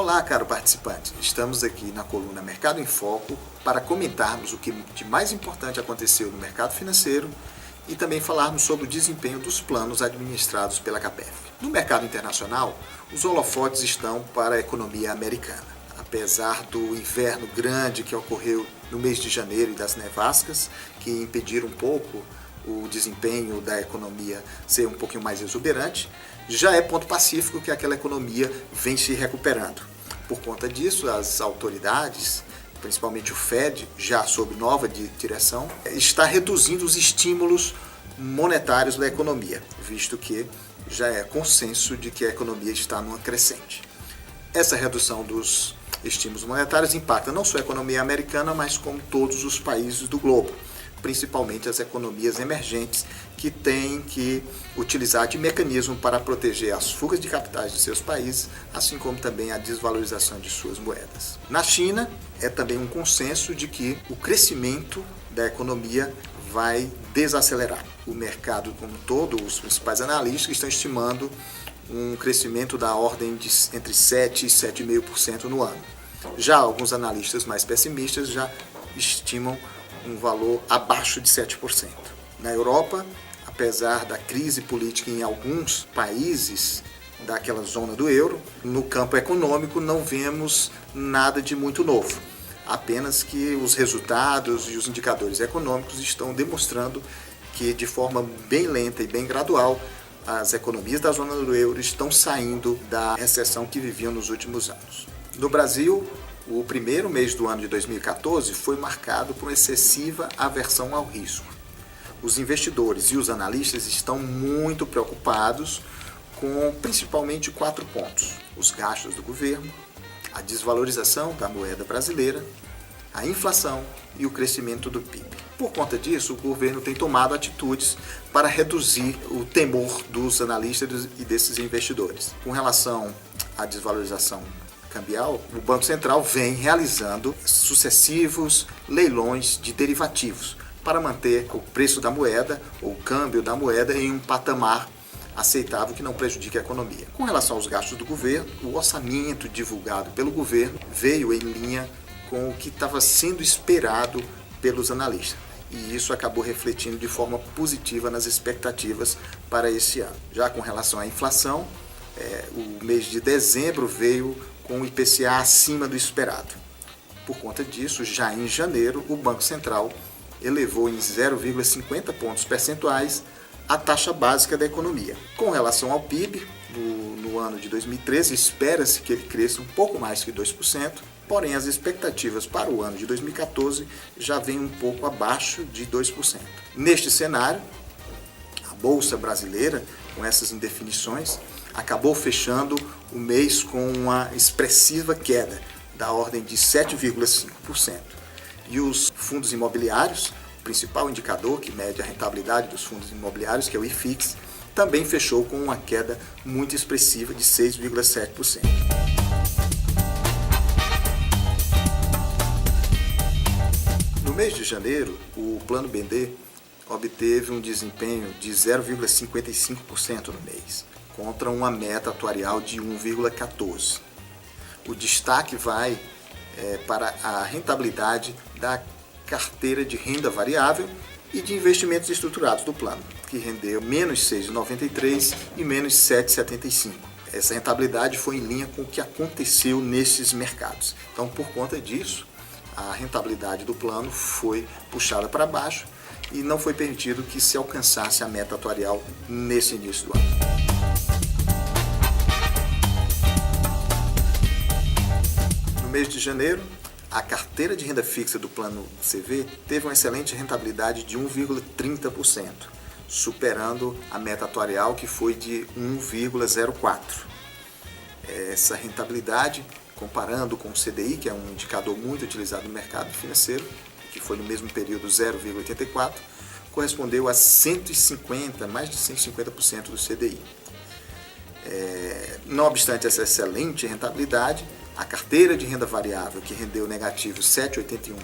Olá, caro participante. Estamos aqui na coluna Mercado em Foco para comentarmos o que de mais importante aconteceu no mercado financeiro e também falarmos sobre o desempenho dos planos administrados pela CAPEF. No mercado internacional, os holofotes estão para a economia americana. Apesar do inverno grande que ocorreu no mês de janeiro e das nevascas, que impediram um pouco o desempenho da economia ser um pouquinho mais exuberante, já é ponto pacífico que aquela economia vem se recuperando. Por conta disso, as autoridades, principalmente o Fed, já sob nova direção, está reduzindo os estímulos monetários da economia, visto que já é consenso de que a economia está numa crescente. Essa redução dos estímulos monetários impacta não só a economia americana, mas como todos os países do globo, principalmente as economias emergentes, que têm que utilizar de mecanismo para proteger as fugas de capitais de seus países, assim como também a desvalorização de suas moedas. Na China, é também um consenso de que o crescimento da economia vai desacelerar. O mercado como um todo, os principais analistas estão estimando um crescimento da ordem de entre 7% e 7,5% no ano. Já alguns analistas mais pessimistas já estimam um valor abaixo de 7%. Na Europa, apesar da crise política em alguns países daquela zona do euro, no campo econômico não vemos nada de muito novo. Apenas que os resultados e os indicadores econômicos estão demonstrando que, de forma bem lenta e bem gradual, as economias da zona do euro estão saindo da recessão que viviam nos últimos anos. No Brasil, o primeiro mês do ano de 2014 foi marcado por excessiva aversão ao risco. Os investidores e os analistas estão muito preocupados com principalmente 4 pontos: os gastos do governo, a desvalorização da moeda brasileira, a inflação e o crescimento do PIB. Por conta disso, o governo tem tomado atitudes para reduzir o temor dos analistas e desses investidores. Com relação à desvalorização cambial, o Banco Central vem realizando sucessivos leilões de derivativos para manter o preço da moeda, ou o câmbio da moeda, em um patamar aceitável que não prejudique a economia. Com relação aos gastos do governo, o orçamento divulgado pelo governo veio em linha com o que estava sendo esperado pelos analistas. E isso acabou refletindo de forma positiva nas expectativas para esse ano. Já com relação à inflação, o mês de dezembro veio com o IPCA acima do esperado. Por conta disso, já em janeiro, o Banco Central elevou em 0,50 pontos percentuais a taxa básica da economia. Com relação ao PIB, no ano de 2013, espera-se que ele cresça um pouco mais que 2%, porém as expectativas para o ano de 2014 já vêm um pouco abaixo de 2%. Neste cenário, a Bolsa Brasileira, com essas indefinições, acabou fechando o mês com uma expressiva queda da ordem de 7,5%. E os fundos imobiliários, o principal indicador que mede a rentabilidade dos fundos imobiliários, que é o IFIX, também fechou com uma queda muito expressiva de 6,7%. No mês de janeiro, o Plano BD obteve um desempenho de 0,55% no mês, contra uma meta atuarial de 1,14%. O destaque vai para a rentabilidade da carteira de renda variável e de investimentos estruturados do plano, que rendeu menos 6,93% e menos 7,75%. Essa rentabilidade foi em linha com o que aconteceu nesses mercados. Então, por conta disso, a rentabilidade do plano foi puxada para baixo e não foi permitido que se alcançasse a meta atuarial nesse início do ano. No mês de janeiro, a carteira de renda fixa do plano CV teve uma excelente rentabilidade de 1,30%, superando a meta atuarial, que foi de 1,04%. Essa rentabilidade, comparando com o CDI, que é um indicador muito utilizado no mercado financeiro, que foi no mesmo período 0,84%, correspondeu a 150%, mais de 150% do CDI. Não obstante essa excelente rentabilidade, a carteira de renda variável, que rendeu negativo 7,81%,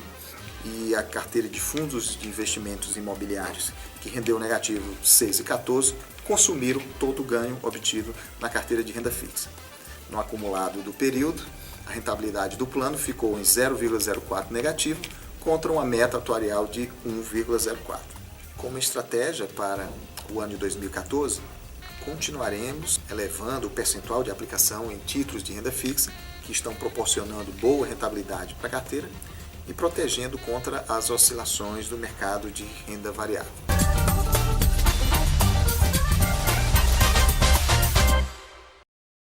e a carteira de fundos de investimentos imobiliários, que rendeu negativo 6,14%, consumiram todo o ganho obtido na carteira de renda fixa. No acumulado do período, A rentabilidade do plano ficou em 0,04 negativo, contra uma meta atuarial de 1,04. Como estratégia para o ano de 2014, continuaremos elevando o percentual de aplicação em títulos de renda fixa, que estão proporcionando boa rentabilidade para a carteira e protegendo contra as oscilações do mercado de renda variável.